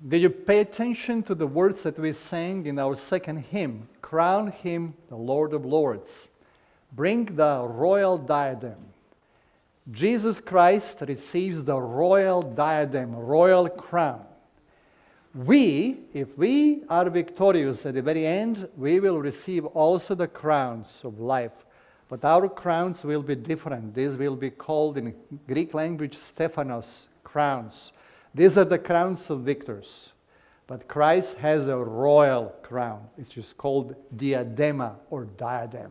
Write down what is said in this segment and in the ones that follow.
Did you pay attention to the words that we sang in our second hymn? Crown him the Lord of Lords. Bring the royal diadem. Jesus Christ receives the royal diadem, royal crown. We, if we are victorious at the very end, we will receive also the crowns of life. But our crowns will be different. These will be called in Greek language Stephanos crowns. These are the crowns of victors. But Christ has a royal crown. It's just called diadema or diadem.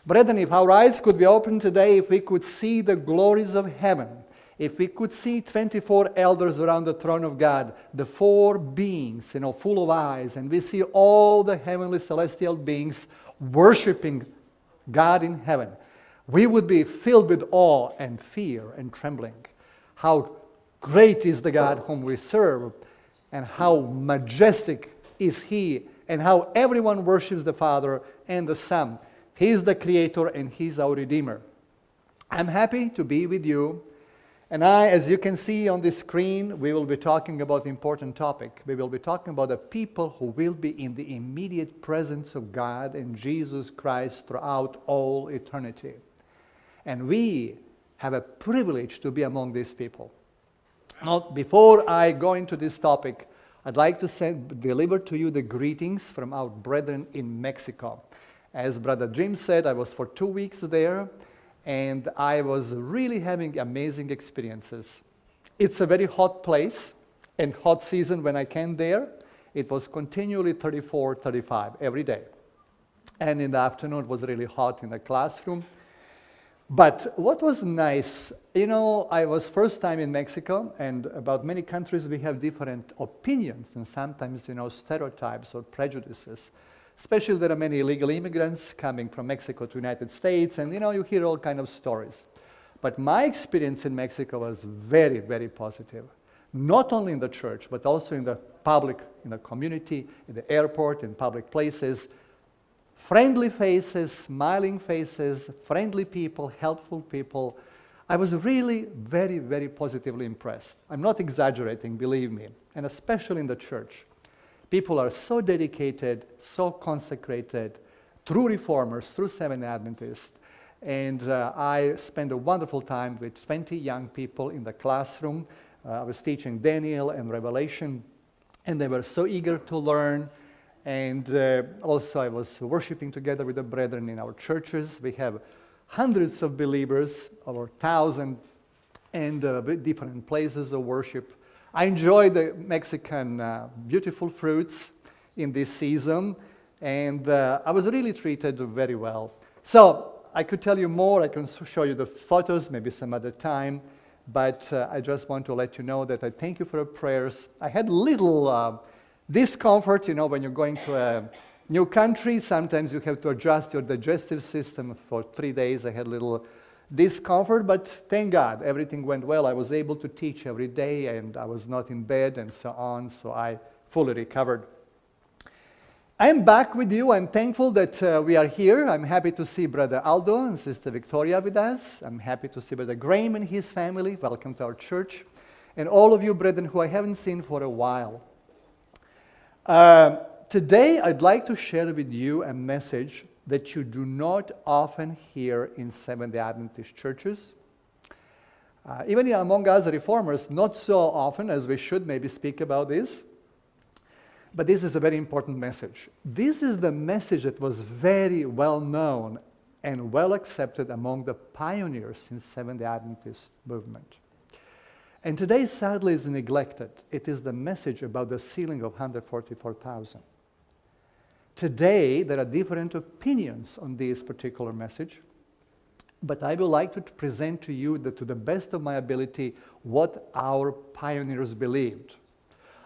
Brethren, if our eyes could be opened today, if we could see the glories of heaven, if we could see 24 elders around the throne of God, the four beings, full of eyes, and we see all the heavenly celestial beings worshiping God in heaven, we would be filled with awe and fear and trembling. How great is the God whom we serve, and how majestic is He, and how everyone worships the Father and the Son. He is the Creator and He's our Redeemer. I'm happy to be with you. And as you can see on the screen, we will be talking about an important topic. We will be talking about the people who will be in the immediate presence of God and Jesus Christ throughout all eternity. And we have a privilege to be among these people. Now, before I go into this topic, I'd like to deliver to you the greetings from our brethren in Mexico. As Brother Jim said, I was for 2 weeks there, and I was really having amazing experiences. It's a very hot place, and hot season when I came there, it was continually 34, 35 every day. And in the afternoon, it was really hot in the classroom. But what was nice, I was first time in Mexico, and about many countries we have different opinions and sometimes, stereotypes or prejudices. Especially there are many illegal immigrants coming from Mexico to the United States, and you hear all kinds of stories. But my experience in Mexico was very, very positive. Not only in the church, but also in the public, in the community, in the airport, in public places. Friendly faces, smiling faces, friendly people, helpful people. I was really very, very positively impressed. I'm not exaggerating, believe me, and especially in the church. People are so dedicated, so consecrated, true reformers, true Seventh Adventists. And I spent a wonderful time with 20 young people in the classroom. I was teaching Daniel and Revelation, and they were so eager to learn. And also I was worshiping together with the brethren in our churches. We have hundreds of believers, over 1,000, and different places of worship. I enjoy the Mexican beautiful fruits in this season, and I was really treated very well. So I could tell you more. I can show you the photos maybe some other time, but I just want to let you know that I thank you for your prayers. I had little discomfort, when you're going to a new country. Sometimes you have to adjust your digestive system. For 3 days I had a little discomfort, but thank God everything went well. I was able to teach every day, and I was not in bed and so on, so I fully recovered. I'm back with you. I'm thankful that we are here. I'm happy to see Brother Aldo and Sister Victoria with us. I'm happy to see Brother Graham and his family. Welcome to our church. And all of you brethren who I haven't seen for a while. Today I'd like to share with you a message that you do not often hear in Seventh Adventist churches. Even among us reformers, not so often as we should maybe speak about this. But this is a very important message. This is the message that was very well known and well accepted among the pioneers in Seventh Adventist movement. And today, sadly, is neglected. It is the message about the sealing of 144,000. Today, there are different opinions on this particular message, but I would like to present to you, to the best of my ability, what our pioneers believed.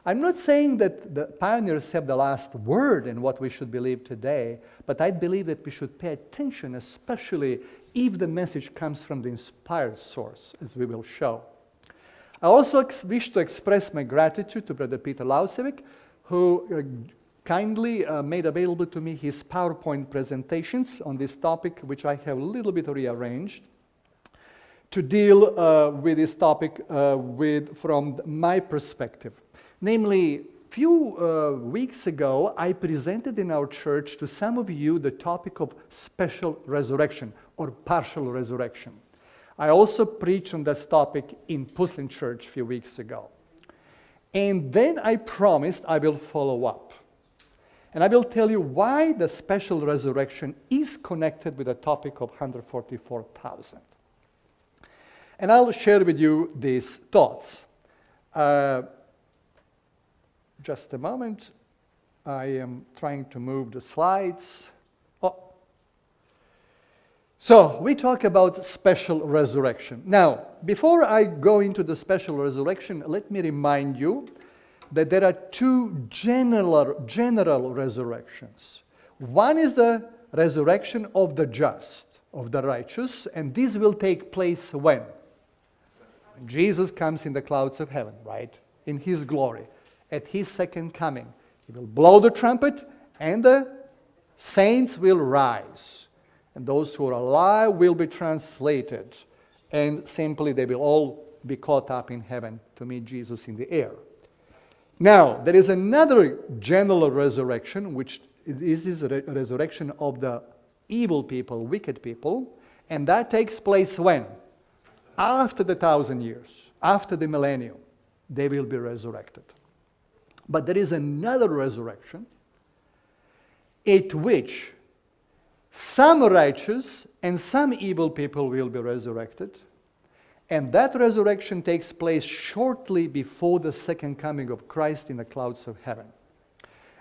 I'm not saying that the pioneers have the last word in what we should believe today, but I believe that we should pay attention, especially if the message comes from the inspired source, as we will show. I also wish to express my gratitude to Brother Peter Lausevic, who kindly made available to me his PowerPoint presentations on this topic, which I have a little bit rearranged to deal with this topic from my perspective. Namely, few weeks ago, I presented in our church to some of you the topic of special resurrection or partial resurrection. I also preached on this topic in Puslin Church a few weeks ago. And then I promised I will follow up. And I will tell you why the special resurrection is connected with the topic of 144,000. And I'll share with you these thoughts. Just a moment. I am trying to move the slides. So, we talk about special resurrection. Now, before I go into the special resurrection, let me remind you that there are two general resurrections. One is the resurrection of the just, of the righteous, and this will take place when? Jesus comes in the clouds of heaven, right? In his glory, at his second coming. He will blow the trumpet, and the saints will rise. And those who are alive will be translated. And simply they will all be caught up in heaven to meet Jesus in the air. Now, there is another general resurrection, which is a resurrection of the evil people, wicked people. And that takes place when? After the 1,000 years, after the millennium, they will be resurrected. But there is another resurrection at which some righteous and some evil people will be resurrected. And that resurrection takes place shortly before the second coming of Christ in the clouds of heaven.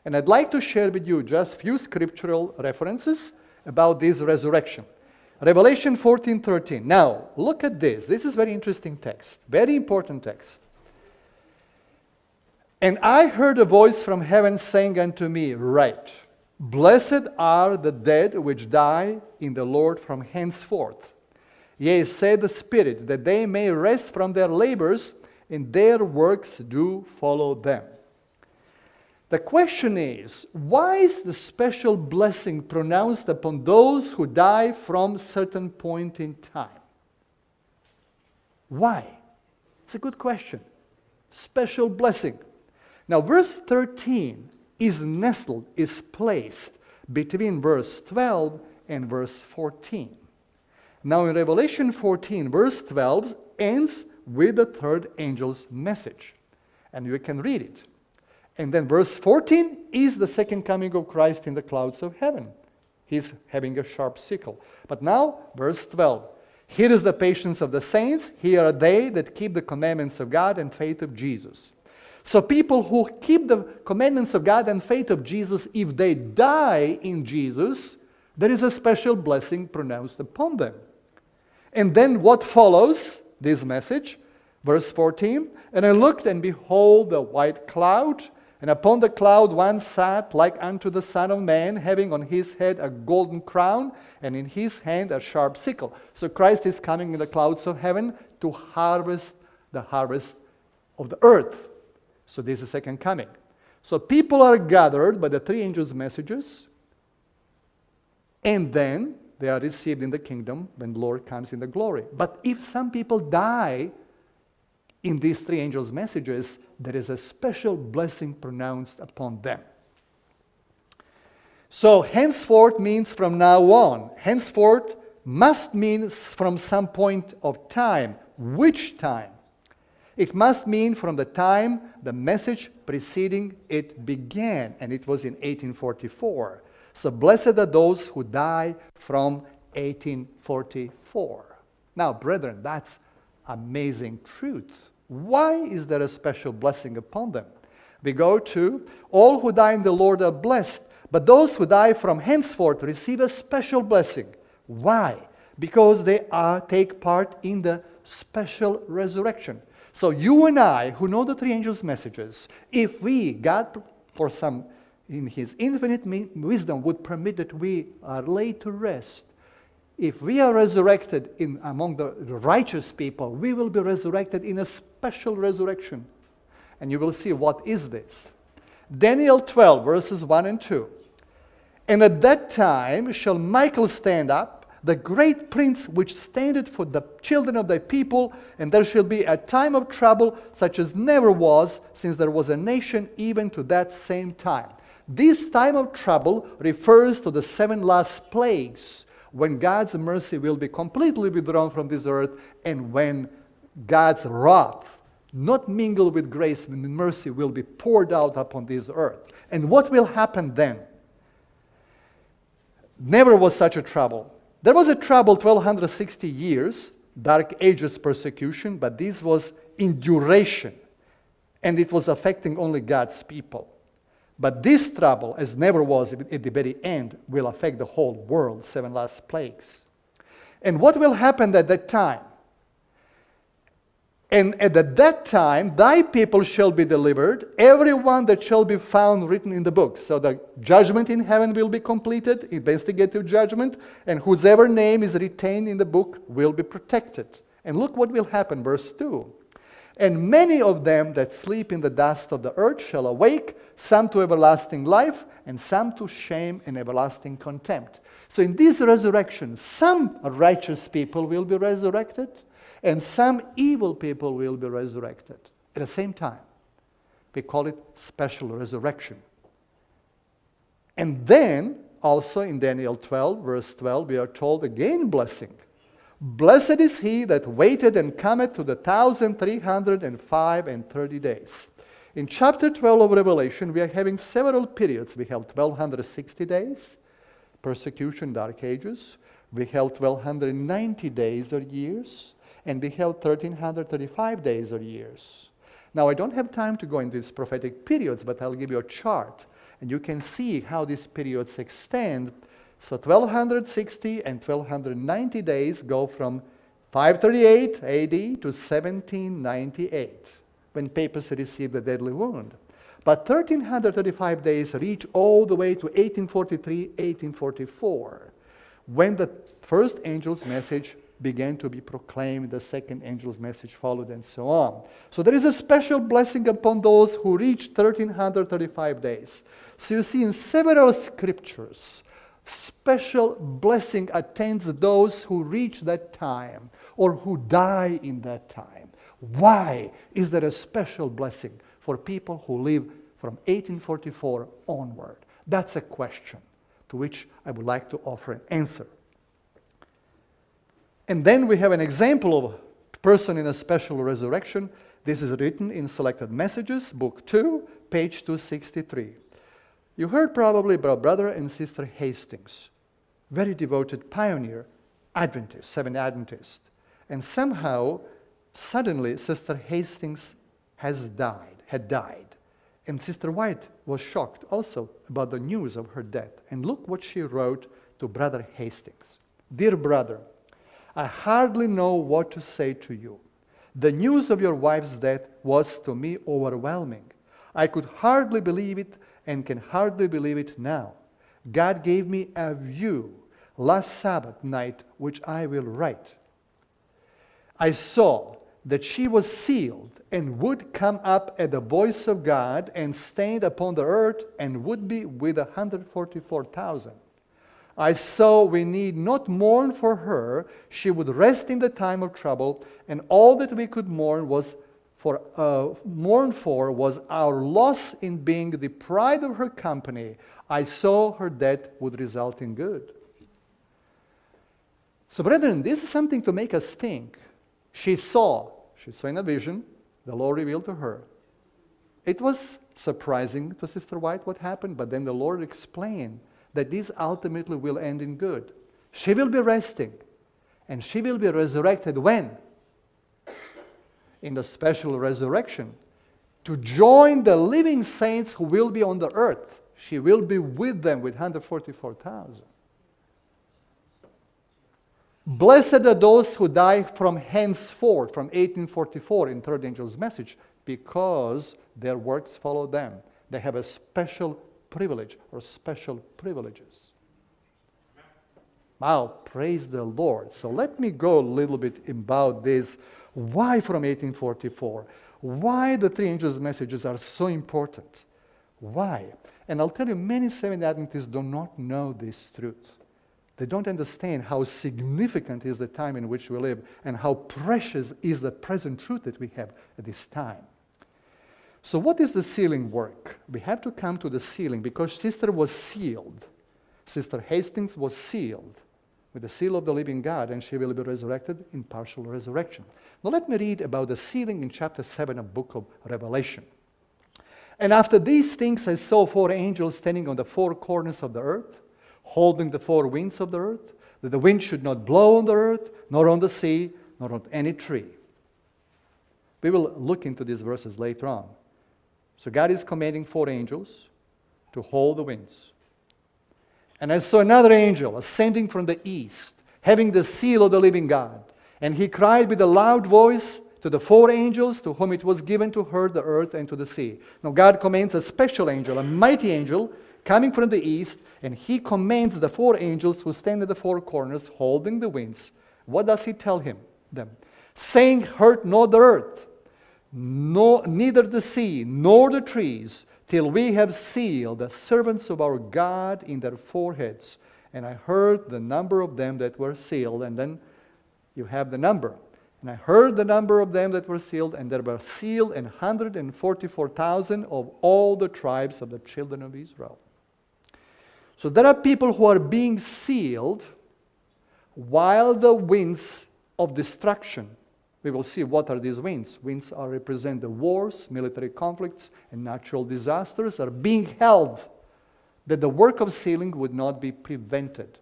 And I'd like to share with you just a few scriptural references about this resurrection. Revelation 14:13. Now, look at this. This is a very interesting text, very important text. And I heard a voice from heaven saying unto me, Write, Blessed are the dead which die in the Lord from henceforth. Yea, said the Spirit, that they may rest from their labors, and their works do follow them. The question is, why is the special blessing pronounced upon those who die from a certain point in time? Why? It's a good question. Special blessing. Now, verse 13 is nestled, is placed between verse 12 and verse 14. Now in Revelation 14, verse 12 ends with the third angel's message. And you can read it. And then verse 14 is the second coming of Christ in the clouds of heaven. He's having a sharp sickle. But now, verse 12. Here is the patience of the saints. Here are they that keep the commandments of God and faith of Jesus. So people who keep the commandments of God and faith of Jesus, if they die in Jesus, there is a special blessing pronounced upon them. And then what follows this message? Verse 14, And I looked, and behold, a white cloud, and upon the cloud one sat like unto the Son of Man, having on his head a golden crown, and in his hand a sharp sickle. So Christ is coming in the clouds of heaven to harvest the harvest of the earth. So this is the second coming. So people are gathered by the three angels' messages, and then they are received in the kingdom when the Lord comes in the glory. But if some people die in these three angels' messages, there is a special blessing pronounced upon them. So henceforth means from now on. Henceforth must mean from some point of time. Which time? It must mean from the time the message preceding it began, and it was in 1844. So blessed are those who die from 1844. Now, brethren, that's amazing truth. Why is there a special blessing upon them? We go to, all who die in the Lord are blessed, but those who die from henceforth receive a special blessing. Why? Because they take part in the special resurrection. So you and I, who know the three angels' messages, if we, God, for some, in his infinite wisdom, would permit that we are laid to rest, if we are resurrected among the righteous people, we will be resurrected in a special resurrection. And you will see what is this. Daniel 12, verses 1 and 2. And at that time shall Michael stand up, the great prince which standeth for the children of thy people, and there shall be a time of trouble such as never was since there was a nation even to that same time. This time of trouble refers to the 7 last plagues, when God's mercy will be completely withdrawn from this earth, and when God's wrath, not mingled with grace and mercy, will be poured out upon this earth. And what will happen then? Never was such a trouble. There was a trouble 1260 years, Dark Ages persecution, but this was in duration, and it was affecting only God's people. But this trouble, as never was at the very end, will affect the whole world, 7 last plagues. And what will happen at that time? And at that time, thy people shall be delivered, everyone that shall be found written in the book. So the judgment in heaven will be completed, investigative judgment, and whosever name is retained in the book will be protected. And look what will happen, verse 2. And many of them that sleep in the dust of the earth shall awake, some to everlasting life, and some to shame and everlasting contempt. So in this resurrection, some righteous people will be resurrected, and some evil people will be resurrected at the same time. We call it special resurrection. And then, also in Daniel 12, verse 12, we are told again blessing. Blessed is he that waited and cometh to the 1,305 and 30 days. In chapter 12 of Revelation, we are having several periods. We have 1,260 days, persecution, dark ages. We have 1,290 days or years, and we have 1,335 days or years. Now, I don't have time to go into these prophetic periods, but I'll give you a chart, and you can see how these periods extend. So 1,260 and 1,290 days go from 538 AD to 1798, when papacy received the deadly wound. But 1,335 days reach all the way to 1843, 1844, when the first angel's message began to be proclaimed, the second angel's message followed, and so on. So there is a special blessing upon those who reach 1,335 days. So you see in several scriptures, special blessing attends those who reach that time or who die in that time. Why is there a special blessing for people who live from 1844 onward? That's a question to which I would like to offer an answer. And then we have an example of a person in a special resurrection. This is written in Selected Messages, Book 2, page 263. You heard probably about Brother and Sister Hastings, very devoted pioneer, Adventist, Seventh Adventist. And somehow, suddenly, Sister Hastings had died. And Sister White was shocked also about the news of her death. And look what she wrote to Brother Hastings. Dear brother, I hardly know what to say to you. The news of your wife's death was to me overwhelming. I could hardly believe it and can hardly believe it now. God gave me a view last Sabbath night, which I will write. I saw that she was sealed and would come up at the voice of God and stand upon the earth and would be with 144,000. I saw we need not mourn for her. She would rest in the time of trouble, and all that we could mourn for was our loss in being deprived of her company. I saw her death would result in good. So, brethren, this is something to make us think. She saw in a vision, the Lord revealed to her. It was surprising to Sister White what happened, but then the Lord explained that this ultimately will end in good. She will be resting, and she will be resurrected when? In the special resurrection, to join the living saints who will be on the earth. She will be with them with 144,000. Blessed are those who die from henceforth, from 1844 in Third Angel's Message, because their works follow them. They have a special privilege or special privileges. Wow, praise the Lord. So let me go a little bit about this. Why from 1844? Why the three angels' messages are so important? Why? And I'll tell you, many Seventh Adventists do not know this truth. They don't understand how significant is the time in which we live and how precious is the present truth that we have at this time. So what is the sealing work? We have to come to the sealing because Sister was sealed. Sister Hastings was sealed with the seal of the living God, and she will be resurrected in partial resurrection. Now let me read about the sealing in chapter 7 of the book of Revelation. And after these things I saw 4 angels standing on the 4 corners of the earth, holding the 4 winds of the earth, that the wind should not blow on the earth, nor on the sea, nor on any tree. We will look into these verses later on. So God is commanding 4 angels to hold the winds. And I saw another angel ascending from the east, having the seal of the living God. And he cried with a loud voice to the 4 angels to whom it was given to hurt the earth and to the sea. Now God commands a special angel, a mighty angel, coming from the east, and he commands the 4 angels who stand at the 4 corners, holding the winds. What does he tell them? Saying, hurt not the earth, neither the sea, nor the trees, till we have sealed the servants of our God in their foreheads. And I heard the number of them that were sealed, and then you have the number. And I heard the number of them that were sealed, and there were sealed 144,000 of all the tribes of the children of Israel. So there are people who are being sealed while the winds of destruction. We will see what are these winds. Winds represent the wars, military conflicts, and natural disasters are being held that the work of sealing would not be prevented.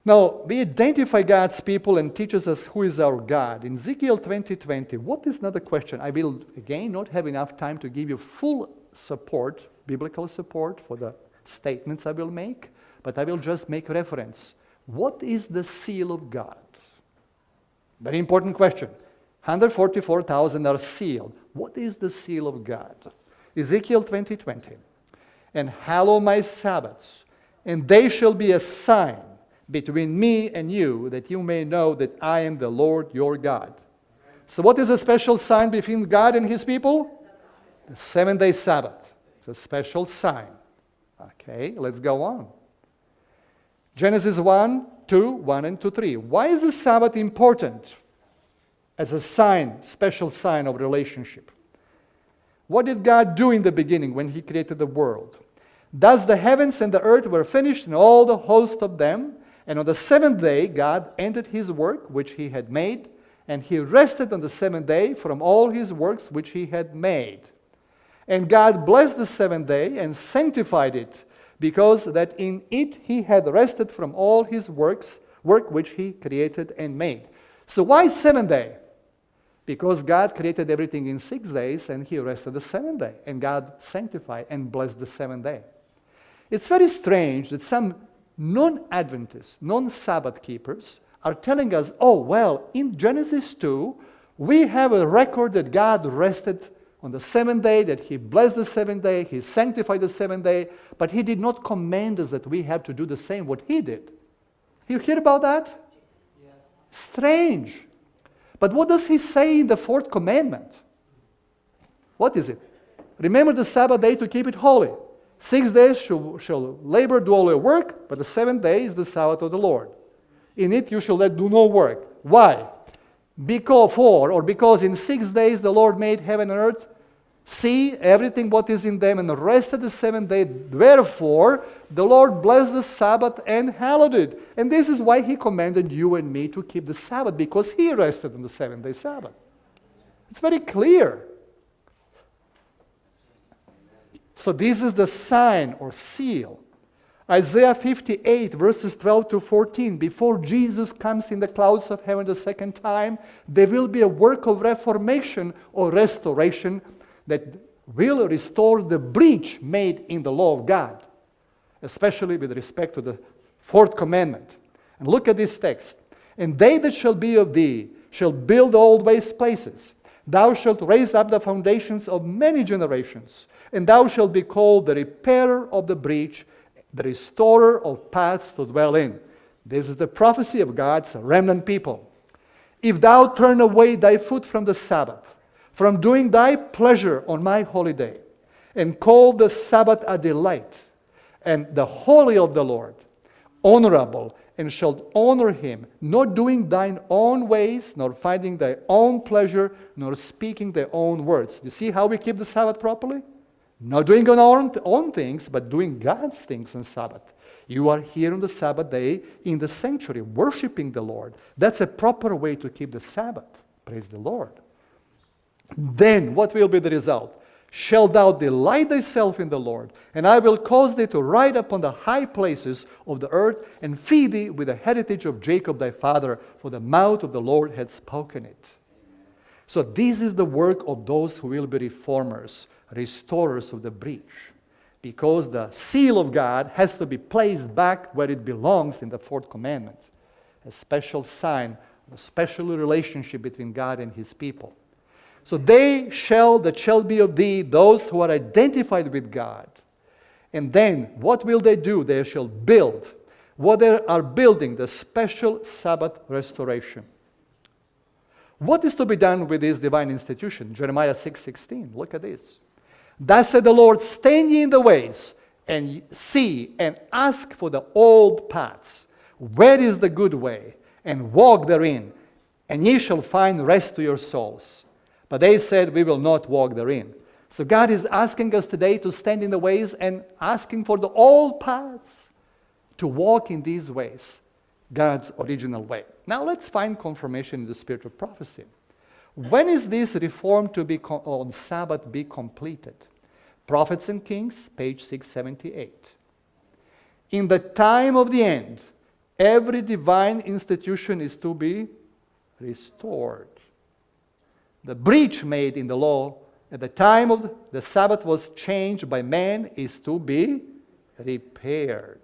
Now, we identify God's people and teaches us who is our God. In Ezekiel 20:20, what is not a question? I will, again, not have enough time to give you full support, biblical support for the statements I will make, but I will just make reference. What is the seal of God? Very important question. 144,000 are sealed. What is the seal of God? Ezekiel 20:20. And hallow my Sabbaths, and they shall be a sign between me and you, that you may know that I am the Lord your God. So what is a special sign between God and his people? The 7-day Sabbath. It's a special sign. Okay, let's go on. Genesis 1 and 3. Why is the Sabbath important as a sign, special sign of relationship? What did God do in the beginning when he created the world? Thus the heavens and the earth were finished and all the host of them. And on the 7th day God ended his work which he had made, and he rested on the 7th day from all his works which he had made. And God blessed the 7th day and sanctified it, because that in it he had rested from all his work which he created and made. So why 7th day? Because God created everything in 6 days and he rested the 7th day. And God sanctified and blessed the 7th day. It's very strange that some non-Adventists, non-Sabbath keepers are telling us, oh, well, in Genesis 2, we have a record that God rested on the 7th day, that he blessed the 7th day, he sanctified the 7th day, but he did not command us that we have to do the same what he did. You hear about that? Yes. Strange. But what does he say in the 4th commandment? What is it? Remember the Sabbath day to keep it holy. 6 days shall labor, do all your work, but the 7th day is the Sabbath of the Lord. In it you shall do no work. Why? Because in 6 days the Lord made heaven and earth, sea, everything what is in them, and rested the 7th day. Therefore, the Lord blessed the Sabbath and hallowed it. And this is why he commanded you and me to keep the Sabbath, because he rested on the 7th-day Sabbath. It's very clear. So this is the sign or seal. Isaiah 58, verses 12 to 14. Before Jesus comes in the clouds of heaven the second time, there will be a work of reformation or restoration that will restore the breach made in the law of God, especially with respect to the 4th commandment. And look at this text. And they that shall be of thee shall build old waste places. Thou shalt raise up the foundations of many generations, and thou shalt be called the repairer of the breach, the restorer of paths to dwell in. This is the prophecy of God's remnant people. If thou turn away thy foot from the Sabbath, from doing thy pleasure on my holy day, and call the Sabbath a delight, and the holy of the Lord, honorable, and shalt honor him, not doing thine own ways, nor finding thy own pleasure, nor speaking thy own words. You see how we keep the Sabbath properly? Not doing our own things, but doing God's things on Sabbath. You are here on the Sabbath day in the sanctuary, worshiping the Lord. That's a proper way to keep the Sabbath. Praise the Lord. Then what will be the result? Shalt thou delight thyself in the Lord, and I will cause thee to ride upon the high places of the earth, and feed thee with the heritage of Jacob thy father, for the mouth of the Lord hath spoken it. So this is the work of those who will be reformers, restorers of the breach, because the seal of God has to be placed back where it belongs in the fourth commandment, a special sign, a special relationship between God and his people. So that shall be of thee those who are identified with God. And then what will they do? They shall build what they are building, the special Sabbath restoration. What is to be done with this divine institution? Jeremiah 6:16. Look at this. Thus said the Lord, stand ye in the ways, and see, and ask for the old paths. Where is the good way? And walk therein, and ye shall find rest to your souls. But they said, we will not walk therein. So God is asking us today to stand in the ways and asking for the old paths, to walk in these ways, God's original way. Now let's find confirmation in the spirit of prophecy. When is this reform to be on Sabbath be completed? Prophets and Kings, page 678. In the time of the end, every divine institution is to be restored. The breach made in the law at the time of the Sabbath was changed by man is to be repaired.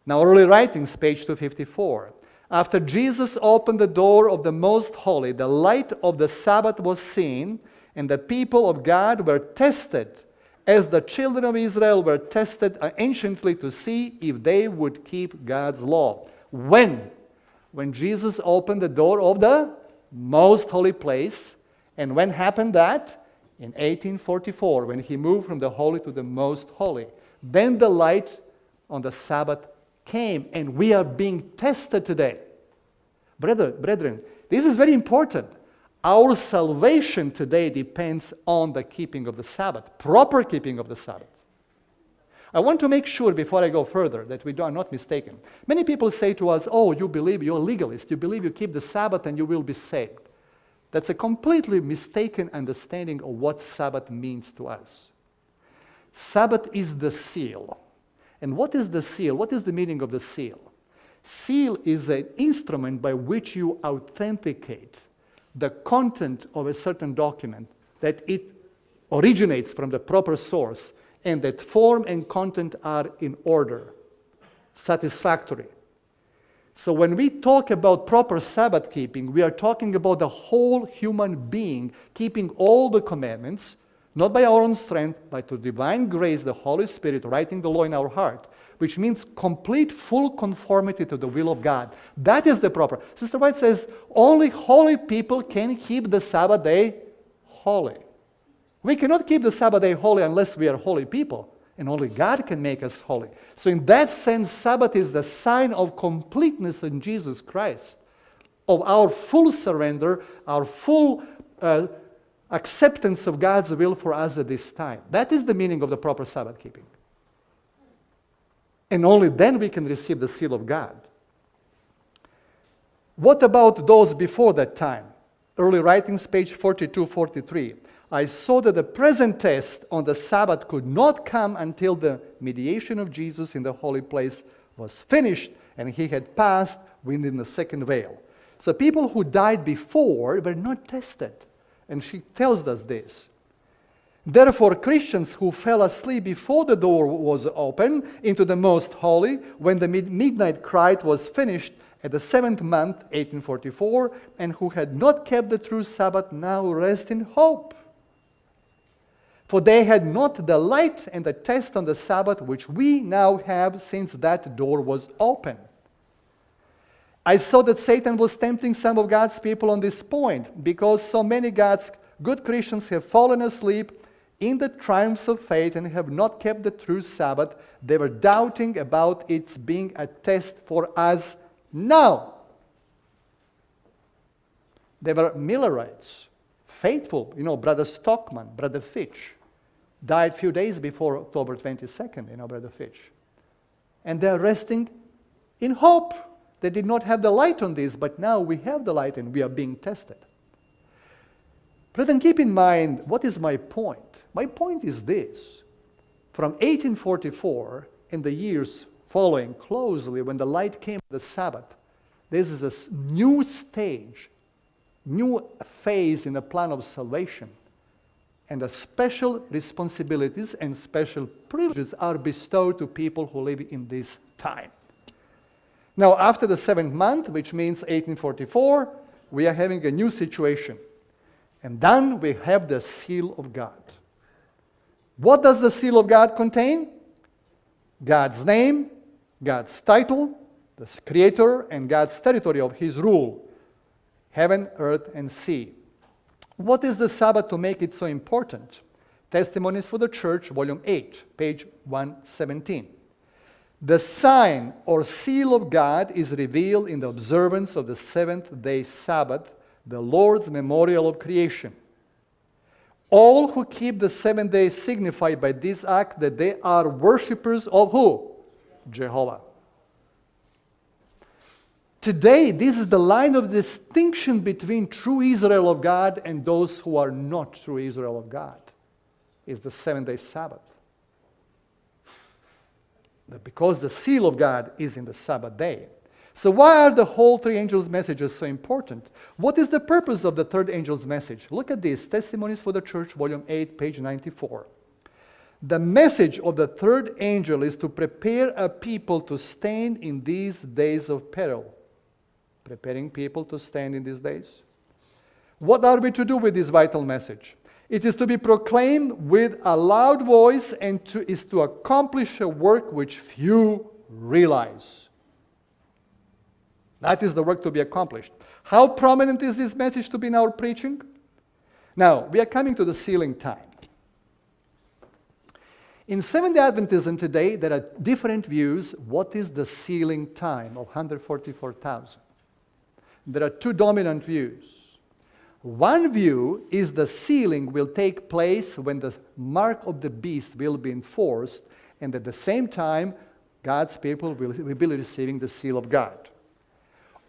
Now, early writings, page 254. After Jesus opened the door of the most holy, the light of the Sabbath was seen, and the people of God were tested, as the children of Israel were tested anciently to see if they would keep God's law. When? When Jesus opened the door of the most holy place. And when happened that? In 1844, when he moved from the holy to the most holy. Then the light on the Sabbath came, and we are being tested today. Brethren, this is very important. Our salvation today depends on the keeping of the Sabbath, proper keeping of the Sabbath. I want to make sure before I go further that we are not mistaken. Many people say to us, oh, you believe you're a legalist. You believe you keep the Sabbath and you will be saved. That's a completely mistaken understanding of what Sabbath means to us. Sabbath is the seal. And what is the seal? What is the meaning of the seal? Seal is an instrument by which you authenticate the content of a certain document, that it originates from the proper source, and that form and content are in order, satisfactory. So when we talk about proper Sabbath keeping, we are talking about the whole human being keeping all the commandments, not by our own strength, but to divine grace, the Holy Spirit writing the law in our heart, which means complete, full conformity to the will of God. That is the proper. Sister White says, only holy people can keep the Sabbath day holy. We cannot keep the Sabbath day holy unless we are holy people, and only God can make us holy. So in that sense, Sabbath is the sign of completeness in Jesus Christ, of our full surrender, our full acceptance of God's will for us at this time. That is the meaning of the proper Sabbath keeping. And only then we can receive the seal of God. What about those before that time? Early writings, page 42, 43. I saw that the present test on the Sabbath could not come until the mediation of Jesus in the holy place was finished and he had passed within the second veil. So people who died before were not tested. And she tells us this. Therefore, Christians who fell asleep before the door was open into the most holy, when the midnight cry was finished at the 7th month, 1844, and who had not kept the true Sabbath, now rest in hope. For they had not the light and the test on the Sabbath, which we now have, since that door was open. I saw that Satan was tempting some of God's people on this point, because so many God's good Christians have fallen asleep in the triumphs of faith and have not kept the true Sabbath. They were doubting about its being a test for us now. They were Millerites, faithful. Brother Stockman, Brother Fitch, died a few days before October 22nd, Brother Fitch. And they're resting in hope. They did not have the light on this, but now we have the light and we are being tested. Brethren, keep in mind, what is my point? My point is this. From 1844 and the years following closely, when the light came on the Sabbath, this is a new stage, new phase in the plan of salvation. And the special responsibilities and special privileges are bestowed to people who live in this time. Now, after the 7th month, which means 1844, we are having a new situation. And then we have the seal of God. What does the seal of God contain? God's name, God's title, the Creator, and God's territory of His rule. Heaven, earth, and sea. What is the Sabbath to make it so important? Testimonies for the Church, volume 8, page 117. The sign or seal of God is revealed in the observance of the seventh-day Sabbath, the Lord's memorial of creation. All who keep the 7 days signify by this act that they are worshippers of who? Jehovah. Today, this is the line of distinction between true Israel of God and those who are not true Israel of God. Is the 7-day Sabbath. Because the seal of God is in the Sabbath day. So why are the whole three angels' messages so important? What is the purpose of the third angel's message? Look at this, Testimonies for the Church, volume 8, page 94. The message of the third angel is to prepare a people to stand in these days of peril. Preparing people to stand in these days. What are we to do with this vital message? It is to be proclaimed with a loud voice and is to accomplish a work which few realize. That is the work to be accomplished. How prominent is this message to be in our preaching? Now, we are coming to the sealing time. In Seventh-day Adventism today, there are different views. What is the sealing time of 144,000? There are two dominant views. One view is the sealing will take place when the mark of the beast will be enforced, and at the same time, God's people will be receiving the seal of God.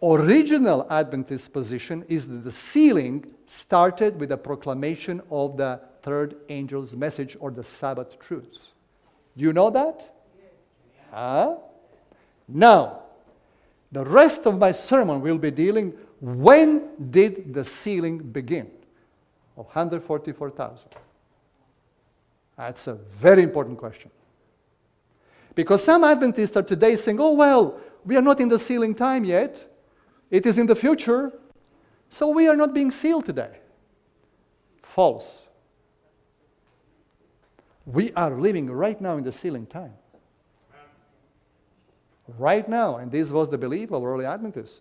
Original Adventist position is that the sealing started with the proclamation of the third angel's message or the Sabbath truths. Do you know that? Yeah. Now, the rest of my sermon will be dealing when did the sealing begin of 144,000? That's a very important question. Because some Adventists are today saying, oh, well, we are not in the sealing time yet. It is in the future. So we are not being sealed today. False. We are living right now in the sealing time. Right now. And this was the belief of early Adventists.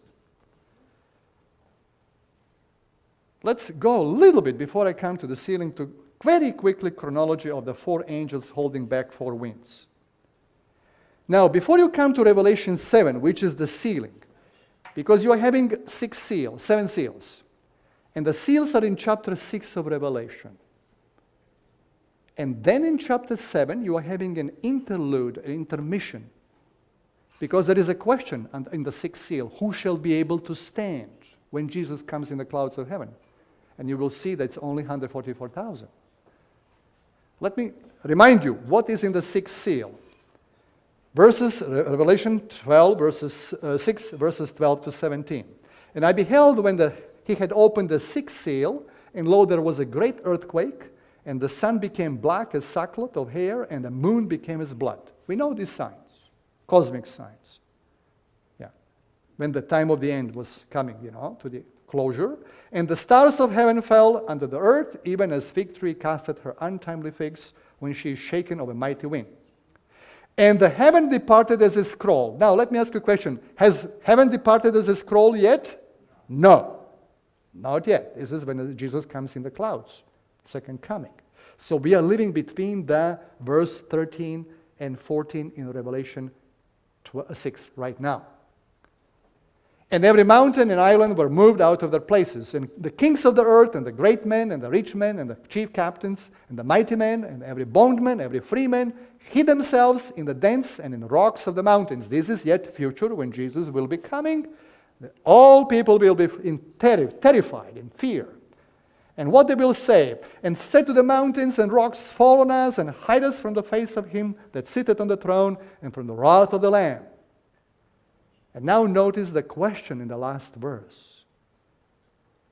Let's go a little bit before I come to the sealing to very quickly chronology of the four angels holding back four winds. Now, before you come to Revelation 7, which is the sealing, because you are having seven seals, and the seals are in chapter 6 of Revelation. And then in chapter 7, you are having an interlude, an intermission, because there is a question in the sixth seal, who shall be able to stand when Jesus comes in the clouds of heaven? And you will see that it's only 144,000. Let me remind you, what is in the sixth seal? Revelation 6, verses 12 to 17. And I beheld when he had opened the sixth seal, and lo, there was a great earthquake, and the sun became black as sackcloth of hair, and the moon became as blood. We know these signs, cosmic signs. Yeah, when the time of the end was coming, to the closure. And the stars of heaven fell under the earth, even as fig tree casteth her untimely figs when she is shaken of a mighty wind. And the heaven departed as a scroll. Now, let me ask you a question. Has heaven departed as a scroll yet? No. Not yet. This is when Jesus comes in the clouds. Second coming. So we are living between the verse 13 and 14 in Revelation 6 right now. And every mountain and island were moved out of their places. And the kings of the earth, and the great men, and the rich men, and the chief captains, and the mighty men, and every bondman, every freeman, hid themselves in the dens and in the rocks of the mountains. This is yet future, when Jesus will be coming. All people will be terrified in fear. And what they will say, and said to the mountains and rocks, fall on us, and hide us from the face of him that sitteth on the throne, and from the wrath of the Lamb. And now notice the question in the last verse.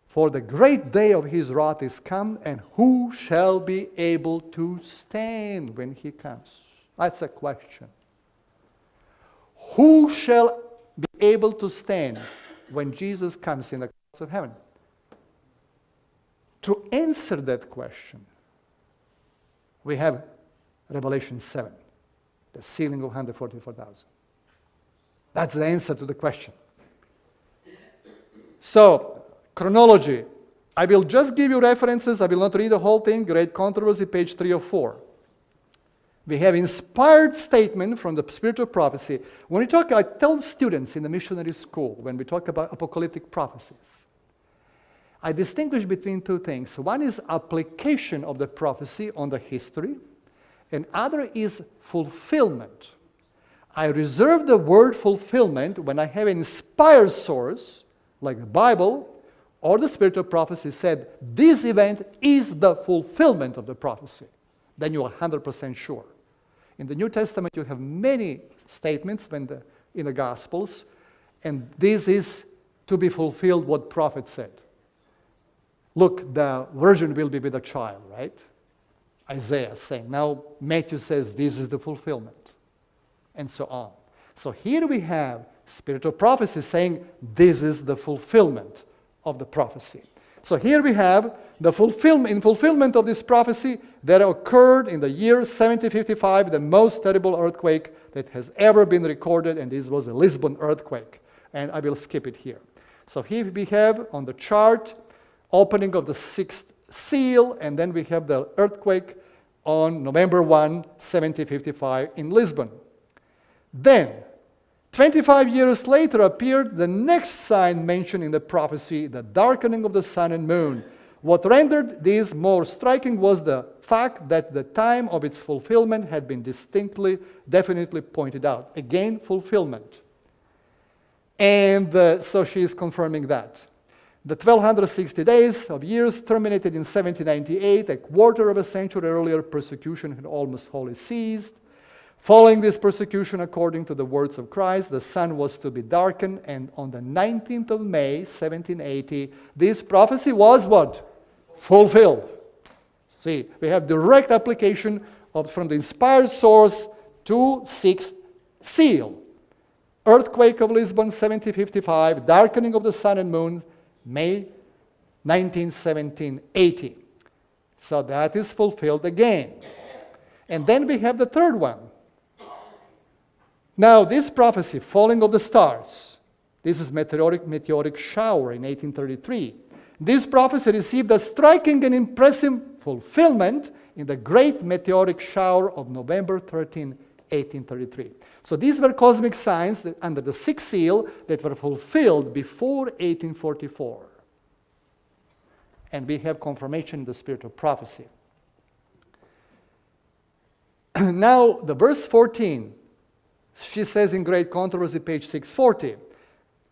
For the great day of his wrath is come, and who shall be able to stand when he comes? That's a question. Who shall be able to stand when Jesus comes in the clouds of heaven? To answer that question, we have Revelation 7, the sealing of 144,000. That's the answer to the question. So, chronology. I will just give you references. I will not read the whole thing. Great Controversy, page 3 of 4. We have inspired statement from the Spirit of Prophecy. When we talk, I tell students in the missionary school, when we talk about apocalyptic prophecies, I distinguish between two things. One is application of the prophecy on the history, and other is fulfillment. I reserve the word fulfillment when I have an inspired source, like the Bible, or the Spirit of Prophecy said, this event is the fulfillment of the prophecy. Then you are 100% sure. In the New Testament, you have many statements in the Gospels, and this is to be fulfilled what prophet said. Look, the virgin will be with a child, right? Isaiah saying. Now, Matthew says this is the fulfillment. And so on. So here we have Spirit of Prophecy saying this is the fulfillment of the prophecy. So here we have the fulfillment of this prophecy that occurred in the year 1755, the most terrible earthquake that has ever been recorded, and this was a Lisbon earthquake. And I will skip it here. So here we have on the chart opening of the sixth seal, and then we have the earthquake on November 1, 1755 in Lisbon. Then, 25 years later appeared the next sign mentioned in the prophecy, the darkening of the sun and moon. What rendered this more striking was the fact that the time of its fulfillment had been definitely pointed out. Again, fulfillment. And so she is confirming that. The 1260 days of years terminated in 1798. A quarter of a century earlier, persecution had almost wholly ceased. Following this persecution, according to the words of Christ, the sun was to be darkened, and on the 19th of May, 1780, this prophecy was what? Fulfilled. See, we have direct application from the inspired source to sixth seal. Earthquake of Lisbon, 1755, darkening of the sun and moon, May 1780. So that is fulfilled again. And then we have the third one. Now, this prophecy, falling of the stars, this is meteoric shower in 1833. This prophecy received a striking and impressive fulfillment in the great meteoric shower of November 13, 1833. So these were cosmic signs that, under the sixth seal that were fulfilled before 1844. And we have confirmation in the Spirit of Prophecy. Now, the verse 14, she says in Great Controversy, page 640,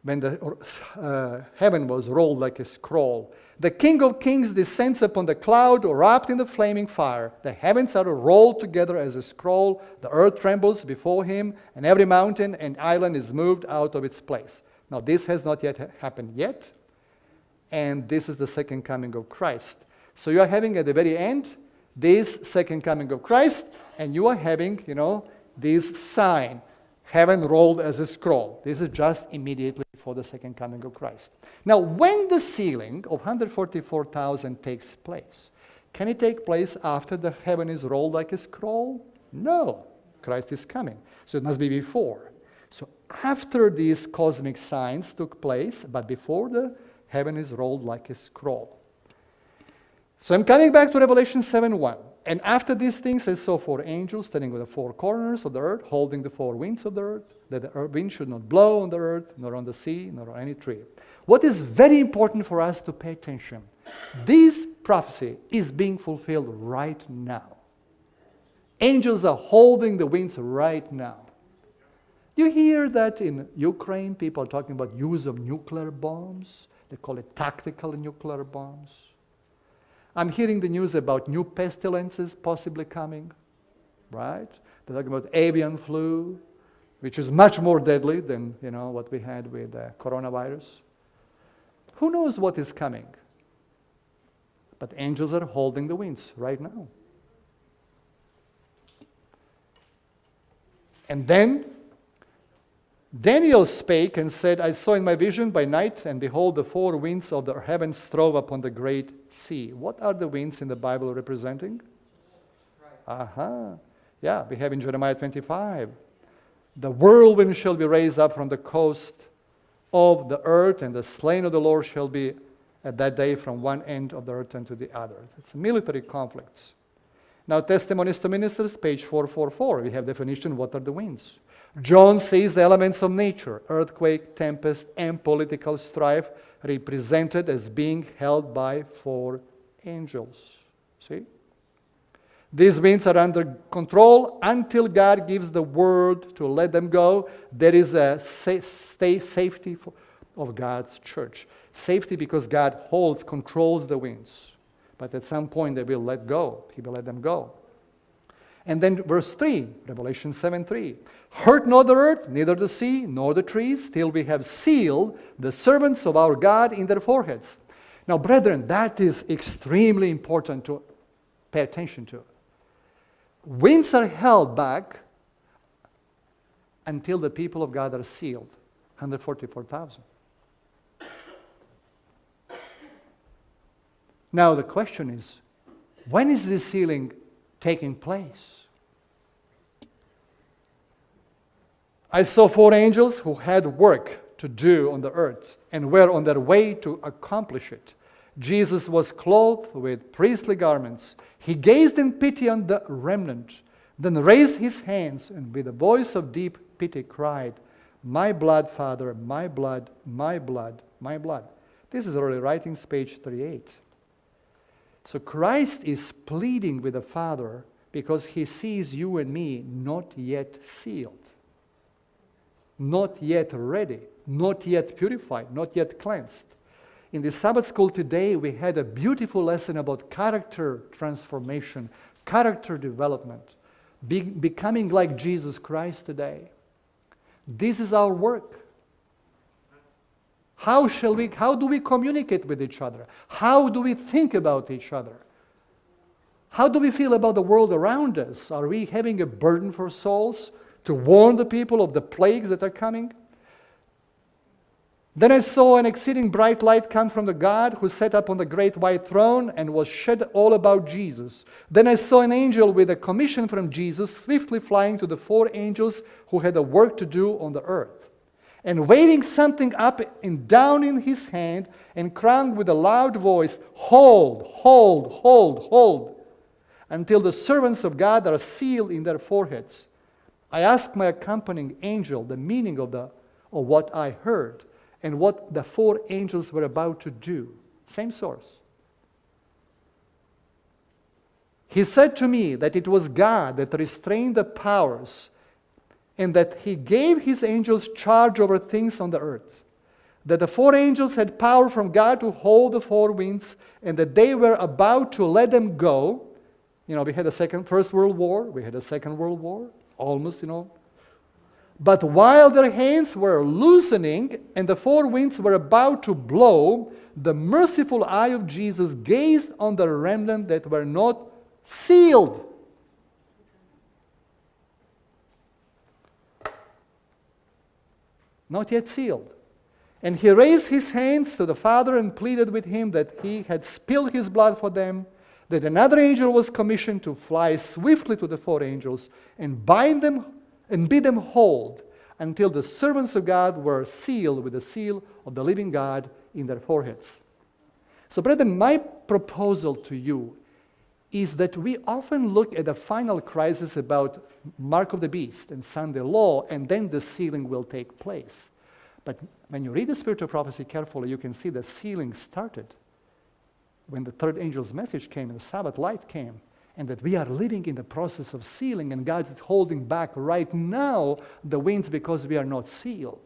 when the heaven was rolled like a scroll, the King of Kings descends upon the cloud, wrapped in the flaming fire. The heavens are rolled together as a scroll. The earth trembles before him, and every mountain and island is moved out of its place. Now, this has not yet happened yet, and this is the second coming of Christ. So you are having at the very end this second coming of Christ, and you are having, this sign, heaven rolled as a scroll. This is just immediately before the second coming of Christ. Now, when the sealing of 144,000 takes place, can it take place after the heaven is rolled like a scroll? No. Christ is coming. So it must be before. So after these cosmic signs took place, but before the heaven is rolled like a scroll. So I'm coming back to Revelation 7:1. And after these things I saw 4 angels standing with the 4 corners of the earth, holding the 4 winds of the earth, that the wind should not blow on the earth, nor on the sea, nor on any tree. What is very important for us to pay attention, this prophecy is being fulfilled right now. Angels are holding the winds right now. You hear that in Ukraine, people are talking about use of nuclear bombs. They call it tactical nuclear bombs. I'm hearing the news about new pestilences possibly coming, right? They're talking about avian flu, which is much more deadly than what we had with coronavirus. Who knows what is coming? But angels are holding the winds right now. And then Daniel spake and said, I saw in my vision by night, and behold, the 4 winds of the heavens strove upon the great sea. What are the winds in the Bible representing? Right. Yeah, we have in Jeremiah 25. The whirlwind shall be raised up from the coast of the earth, and the slain of the Lord shall be at that day from one end of the earth unto the other. It's military conflicts. Now, Testimonies to Ministers, page 444, we have definition, what are the winds? John says the elements of nature, earthquake, tempest, and political strife, represented as being held by 4 angels. See? These winds are under control until God gives the word to let them go. There is a safety of God's church. Safety because God controls the winds. But at some point they will let go. He will let them go. And then verse 3, Revelation 7:3. Hurt not the earth, neither the sea, nor the trees, till we have sealed the servants of our God in their foreheads. Now, brethren, that is extremely important to pay attention to. Winds are held back until the people of God are sealed, 144,000. Now the question is, when is this sealing taking place? I saw 4 angels who had work to do on the earth and were on their way to accomplish it. Jesus was clothed with priestly garments. He gazed in pity on the remnant, then raised his hands and with a voice of deep pity cried, My blood, Father, my blood, my blood, my blood. This is early writings, page 38. So Christ is pleading with the Father because he sees you and me not yet sealed, not yet ready, not yet purified, not yet cleansed. In the Sabbath school today, we had a beautiful lesson about character transformation, character development, becoming like Jesus Christ today. This is our work. How do we communicate with each other? How do we think about each other? How do we feel about the world around us? Are we having a burden for souls to warn the people of the plagues that are coming? Then I saw an exceeding bright light come from the God who sat up on the great white throne and was shed all about Jesus. Then I saw an angel with a commission from Jesus swiftly flying to the 4 angels who had a work to do on the earth, and waving something up and down in his hand, and crying with a loud voice, Hold, hold, hold, hold, until the servants of God are sealed in their foreheads. I asked my accompanying angel the meaning of what I heard, and what the 4 angels were about to do. Same source. He said to me that it was God that restrained the powers, and that he gave his angels charge over things on the earth. That the 4 angels had power from God to hold the 4 winds, and that they were about to let them go. We had the First World War, we had the Second World War, almost, But while their hands were loosening and the 4 winds were about to blow, the merciful eye of Jesus gazed on the remnant that were not sealed. Not yet sealed. And he raised his hands to the Father and pleaded with him that he had spilled his blood for them, that another angel was commissioned to fly swiftly to the 4 angels and bind them and bid them hold until the servants of God were sealed with the seal of the living God in their foreheads. So, brethren, my proposal to you is that we often look at the final crisis about mark of the beast and Sunday law, and then the sealing will take place. But when you read the Spirit of Prophecy carefully, you can see the sealing started when the third angel's message came and the Sabbath light came, and that we are living in the process of sealing, and God is holding back right now the winds because we are not sealed.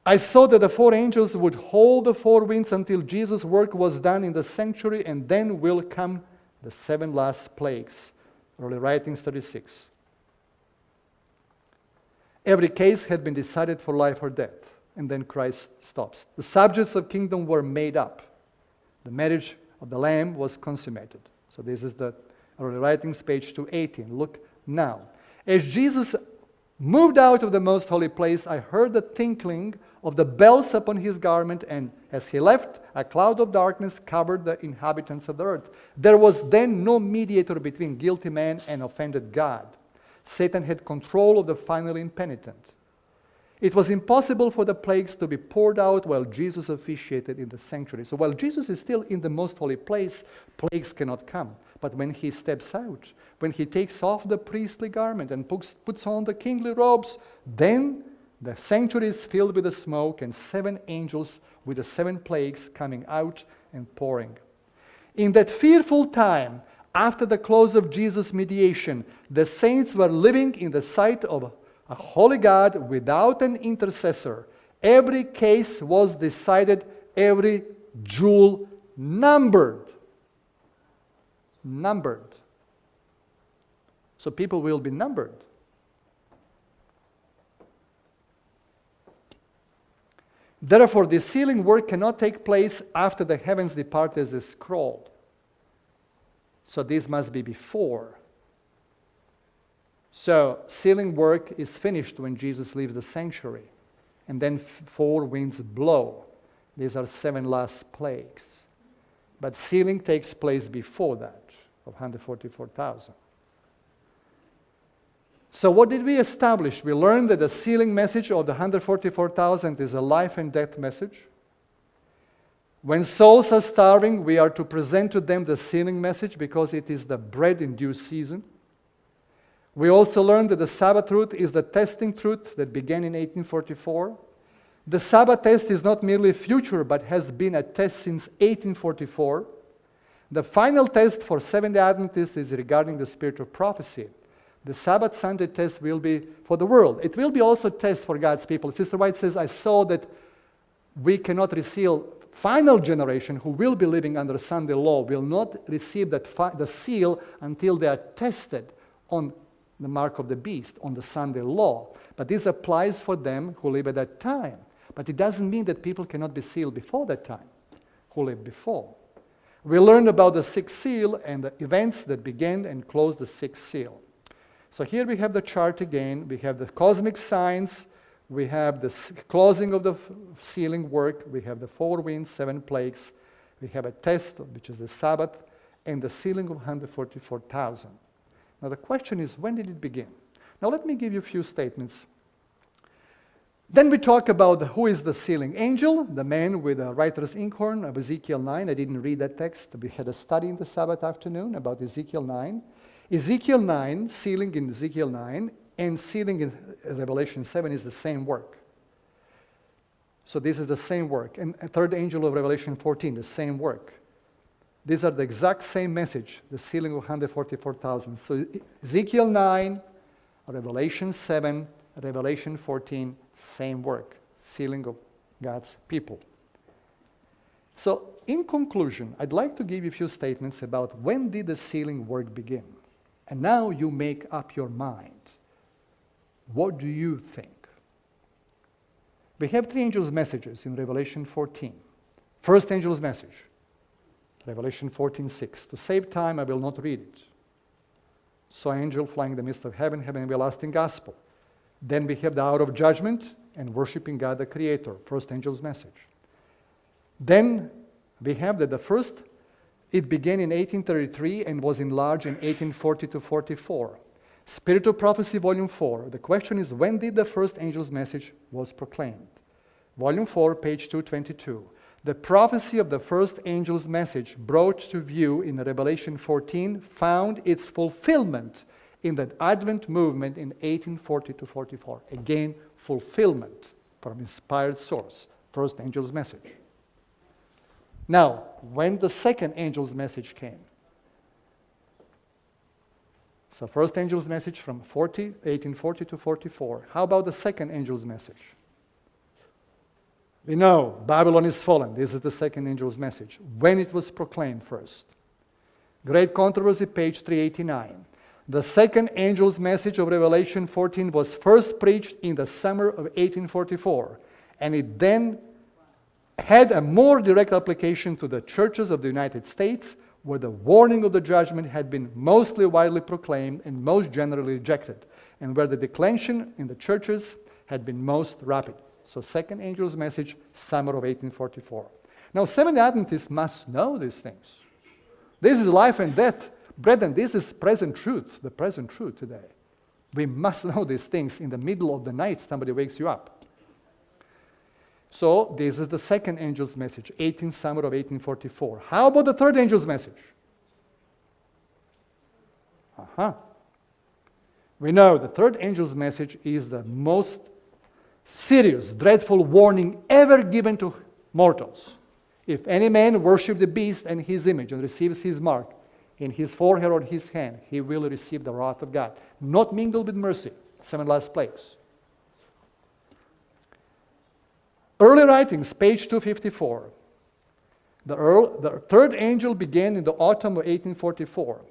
I saw that the four angels would hold the four winds until Jesus' work was done in the sanctuary, and then will come the seven last plagues. Early Writings 36. Every case had been decided for life or death, and then Christ stops. The subjects of kingdom were made up. The marriage of the Lamb was consummated. So this is the Early Writings, page 218. Look now. As Jesus moved out of the most holy place, I heard the tinkling of the bells upon his garment, and as he left, a cloud of darkness covered the inhabitants of the earth. There was then no mediator between guilty man and offended God. Satan had control of the finally impenitent. It was impossible for the plagues to be poured out while Jesus officiated in the sanctuary. So while Jesus is still in the most holy place, plagues cannot come. But when he steps out, when he takes off the priestly garment and puts on the kingly robes, then the sanctuary is filled with the smoke, and seven angels with the seven plagues coming out and pouring. In that fearful time, after the close of Jesus' mediation, the saints were living in the sight of a holy God without an intercessor. Every case was decided, every jewel numbered. Numbered. So people will be numbered. Therefore, the sealing work cannot take place after the heavens depart as a scroll. So this must be before. So sealing work is finished when Jesus leaves the sanctuary. And then four winds blow. These are seven last plagues. But sealing takes place before that, of 144,000. So what did we establish? We learned that the sealing message of the 144,000 is a life and death message. When souls are starving, we are to present to them the sealing message because it is the bread in due season. We also learned that the Sabbath truth is the testing truth that began in 1844. The Sabbath test is not merely future, but has been a test since 1844. The final test for Seventh-day Adventists is regarding the Spirit of Prophecy. The Sabbath Sunday test will be for the world. It will be also a test for God's people. Sister White says, I saw that we cannot receive final generation who will be living under Sunday law will not receive the seal until they are tested on the mark of the beast, on the Sunday law. But this applies for them who live at that time. But it doesn't mean that people cannot be sealed before that time, who lived before. We learned about the sixth seal and the events that began and closed the sixth seal. So here we have the chart again. We have the cosmic signs. We have the closing of the sealing work. We have the four winds, seven plagues. We have a test, which is the Sabbath, and the sealing of 144,000. Now the question is, when did it begin? Now let me give you a few statements. Then we talk about who is the sealing angel, the man with a writer's inkhorn of Ezekiel 9. I didn't read that text. We had a study in the Sabbath afternoon about Ezekiel 9. Ezekiel 9, sealing in Ezekiel 9, and sealing in Revelation 7 is the same work. So this is the same work. And a third angel of Revelation 14, the same work. These are the exact same message, the sealing of 144,000. So Ezekiel 9, Revelation 7, Revelation 14, same work, sealing of God's people. So in conclusion, I'd like to give you a few statements about when did the sealing work begin. And now you make up your mind. What do you think? We have three angels' messages in Revelation 14. First angel's message, Revelation 14:6. To save time, I will not read it. Saw an angel flying in the midst of heaven, having an everlasting gospel. Then we have the hour of judgment and worshiping God the Creator. First angel's message. Then we have that the first, it began in 1833 and was enlarged in 1840 to 44. Spirit of Prophecy, Volume 4. The question is, when did the first angel's message was proclaimed? Volume 4, page 222. the prophecy of the first angel's message brought to view in Revelation 14 found its fulfillment in the Advent movement in 1840 to 44. Again, fulfillment from inspired source, first angel's message. Now, when the second angel's message came, so first angel's message from 1840 to 44. How about the second angel's message? We know Babylon is fallen. This is the second angel's message. When it was proclaimed first. Great Controversy, page 389. The second angel's message of Revelation 14 was first preached in the summer of 1844, and it then had a more direct application to the churches of the United States, where the warning of the judgment had been mostly widely proclaimed and most generally rejected, and where the declension in the churches had been most rapid. So second angel's message, summer of 1844. Now, Seventh-day Adventists must know these things. This is life and death. Brethren, this is present truth, the present truth today. We must know these things. In the middle of the night, somebody wakes you up. So this is the second angel's message, summer of 1844. How about the third angel's message? We know the third angel's message is the most serious, dreadful warning ever given to mortals. If any man worship the beast and his image and receives his mark in his forehead or his hand, he will receive the wrath of God, not mingled with mercy. 7 last plagues. Early writings, page 254. The third angel began in the autumn of 1844.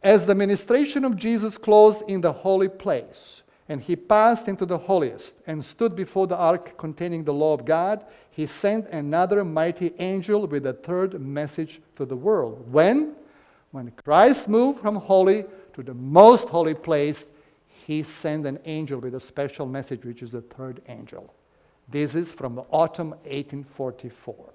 As the ministration of Jesus closed in the holy place, and he passed into the holiest and stood before the ark containing the law of God, he sent another mighty angel with a third message to the world. When Christ moved from holy to the most holy place, he sent an angel with a special message, which is the third angel. This is from the autumn 1844.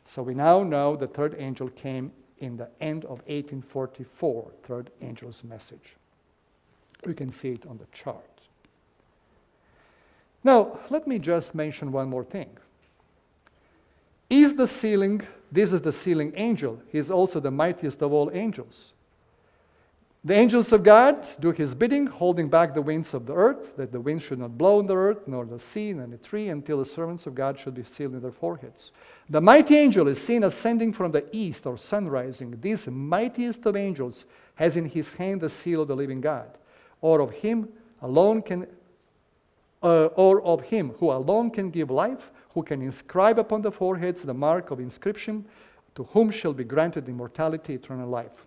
So we now know the third angel came in the end of 1844, third angel's message. We can see it on the chart. Now, let me just mention one more thing. This is the sealing angel. He is also the mightiest of all angels. The angels of God do his bidding, holding back the winds of the earth, that the wind should not blow on the earth, nor the sea, nor the tree, until the servants of God should be sealed in their foreheads. The mighty angel is seen ascending from the east or sun rising. This mightiest of angels has in his hand the seal of the living God, or of him who alone can give life, who can inscribe upon the foreheads the mark of inscription, to whom shall be granted immortality, eternal life.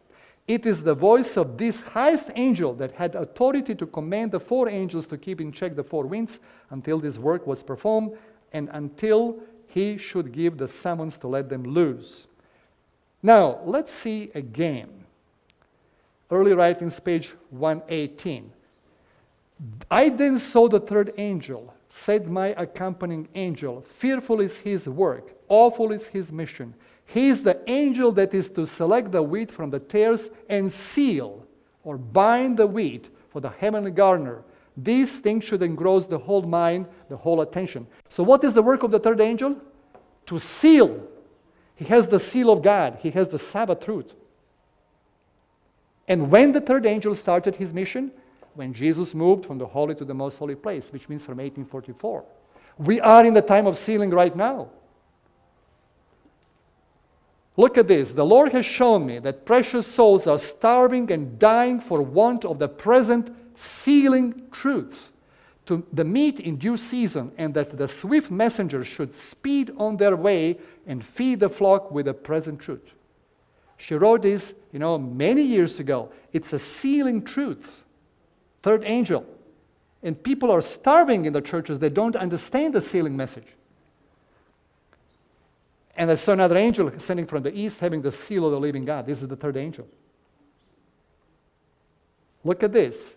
It is the voice of this highest angel that had authority to command the four angels to keep in check the four winds until this work was performed and until he should give the summons to let them loose. Now, let's see again. Early writings, page 118. I then saw the third angel, said my accompanying angel, fearful is his work, awful is his mission. He is the angel that is to select the wheat from the tares and seal or bind the wheat for the heavenly gardener. These things should engross the whole mind, the whole attention. So what is the work of the third angel? To seal. He has the seal of God. He has the Sabbath truth. And when the third angel started his mission? When Jesus moved from the holy to the most holy place, which means from 1844. We are in the time of sealing right now. Look at this. The Lord has shown me that precious souls are starving and dying for want of the present sealing truth to the meat in due season, and that the swift messenger should speed on their way and feed the flock with the present truth. She wrote this, many years ago. It's a sealing truth. Third angel. And people are starving in the churches. They don't understand the sealing message. And I saw another angel ascending from the east, having the seal of the living God. This is the third angel. Look at this.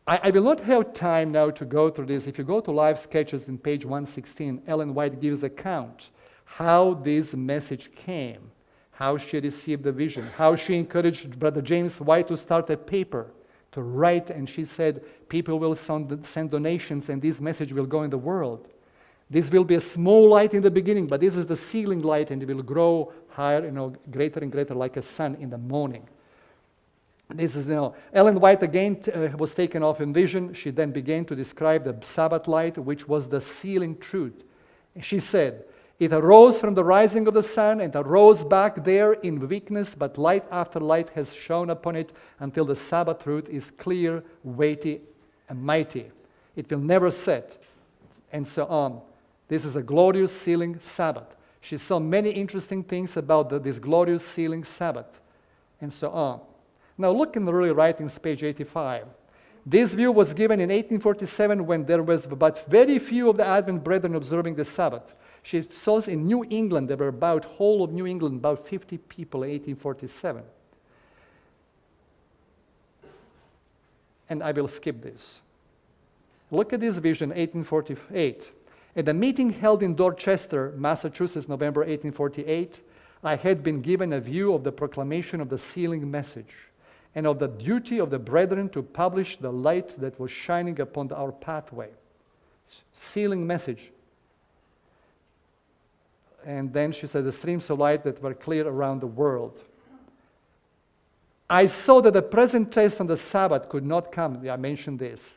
I will not have time now to go through this. If you go to Live Sketches in page 116, Ellen White gives account how this message came, how she received the vision, how she encouraged Brother James White to start a paper, to write, and she said, people will send donations and this message will go in the world. This will be a small light in the beginning, but this is the ceiling light, and it will grow higher, greater and greater, like a sun in the morning. This is, Ellen White again was taken off in vision. She then began to describe the Sabbath light, which was the sealing truth. She said, it arose from the rising of the sun and arose back there in weakness, but light after light has shone upon it until the Sabbath truth is clear, weighty, and mighty. It will never set, and so on. This is a glorious sealing Sabbath. She saw many interesting things about this glorious sealing Sabbath, and so on. Now look in the early writings, page 85. This view was given in 1847 when there was but very few of the Advent brethren observing the Sabbath. She says in New England, there were about whole of New England, about 50 people in 1847. And I will skip this. Look at this vision, 1848. At a meeting held in Dorchester, Massachusetts, November 1848, I had been given a view of the proclamation of the sealing message and of the duty of the brethren to publish the light that was shining upon our pathway. Sealing message. And then she said, the streams of light that were clear around the world. I saw that the present test on the Sabbath could not come. I mentioned this.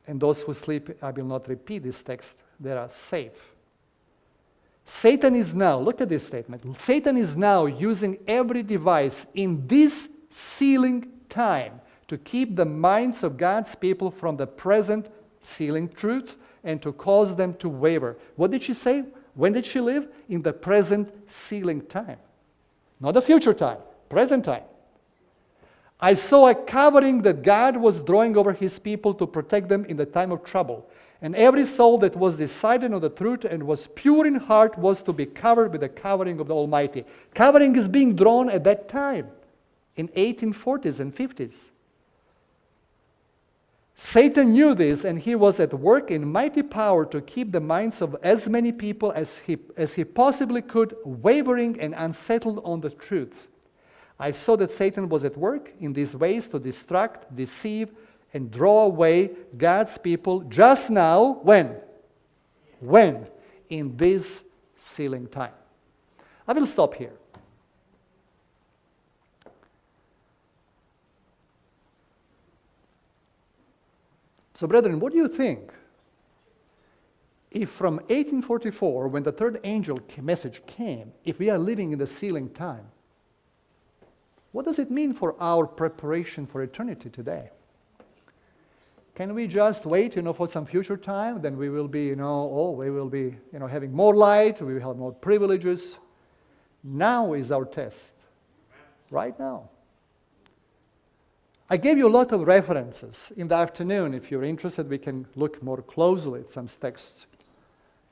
And those who sleep, I will not repeat this text, they are safe. Satan is now, look at this statement, Satan is now using every device in this sealing time to keep the minds of God's people from the present sealing truth and to cause them to waver. What did she say? When did she live? In the present sealing time. Not the future time, present time. I saw a covering that God was drawing over his people to protect them in the time of trouble. And every soul that was decided on the truth and was pure in heart was to be covered with the covering of the Almighty. Covering is being drawn at that time, in 1840s and 50s. Satan knew this, and he was at work in mighty power to keep the minds of as many people as he possibly could, wavering and unsettled on the truth. I saw that Satan was at work in these ways to distract, deceive, and draw away God's people just now. When? When? In this sealing time. I will stop here. So, brethren, what do you think? If from 1844, when the third angel message came, if we are living in the sealing time, what does it mean for our preparation for eternity today? Can we just wait, for some future time? Then we will be, we will be, having more light. We will have more privileges. Now is our test. Right now. I gave you a lot of references. In the afternoon, if you're interested, we can look more closely at some texts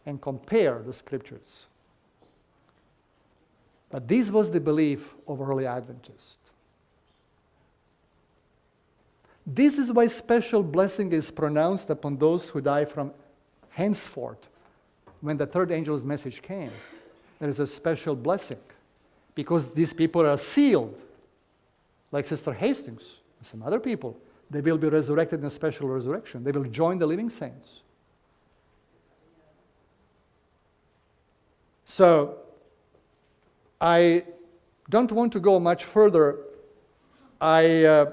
and compare the scriptures. But this was the belief of early Adventists. This is why special blessing is pronounced upon those who die from henceforth. When the third angel's message came, there is a special blessing because these people are sealed, like Sister Hastings and some other people. They will be resurrected in a special resurrection. They will join the living saints. So, I don't want to go much further. I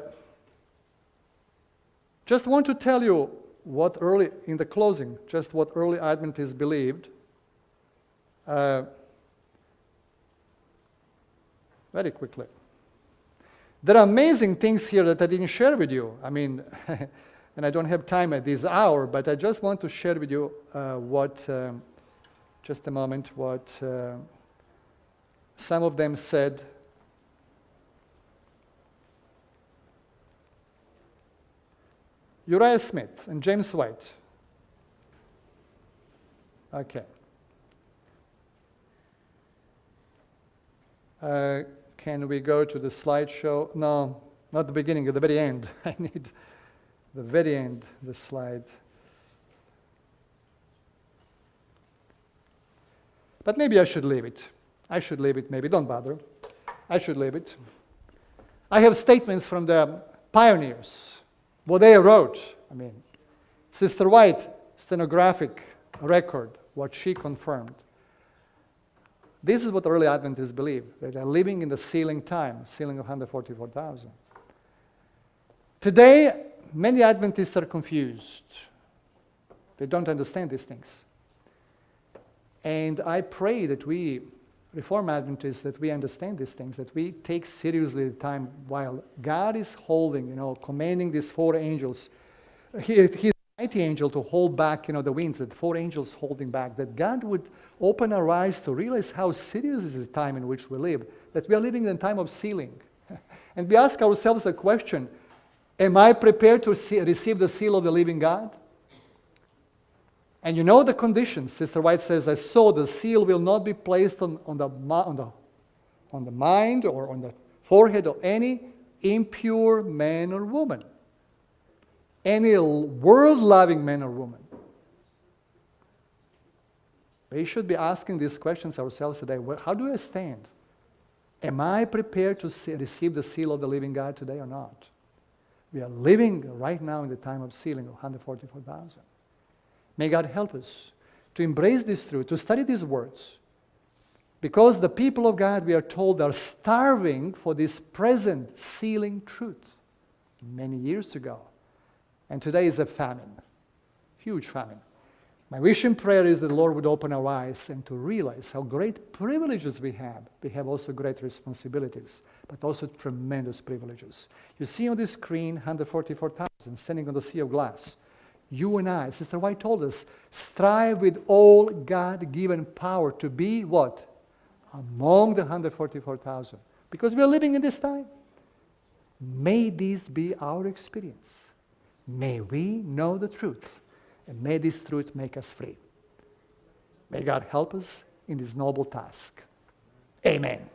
just want to tell you what early Adventists believed. Very quickly. There are amazing things here that I didn't share with you. And I don't have time at this hour, but I just want to share with you what some of them said. Uriah Smith and James White. Okay. Can we go to the slideshow? No, not the beginning, at the very end. I need the very end, the slide. But maybe I should leave it. Maybe. Don't bother. I should leave it. I have statements from the pioneers, what they wrote. Sister White, stenographic record, what she confirmed. This is what the early Adventists believe, that they're living in the sealing time, sealing of 144,000. Today, many Adventists are confused. They don't understand these things. And I pray that we, Reformed Adventists, that we understand these things, that we take seriously the time while God is holding, commanding these four angels, His mighty angel to hold back, the winds, that four angels holding back, that God would open our eyes to realize how serious is the time in which we live, that we are living in a time of sealing. And we ask ourselves the question, am I prepared to receive the seal of the living God? And you know the conditions. Sister White says, I saw the seal will not be placed on the mind or on the forehead of any impure man or woman. Any world-loving man or woman. We should be asking these questions ourselves today. How do I stand? Am I prepared to receive the seal of the living God today or not? We are living right now in the time of sealing of 144,000. May God help us to embrace this truth, to study these words. Because the people of God, we are told, are starving for this present sealing truth many years ago. And today is a famine, huge famine. My wish and prayer is that the Lord would open our eyes and to realize how great privileges we have. We have also great responsibilities, but also tremendous privileges. You see on this screen 144,000 standing on the sea of glass. You and I, Sister White told us, strive with all God-given power to be what? Among the 144,000. Because we are living in this time. May this be our experience. May we know the truth. And may this truth make us free. May God help us in this noble task. Amen.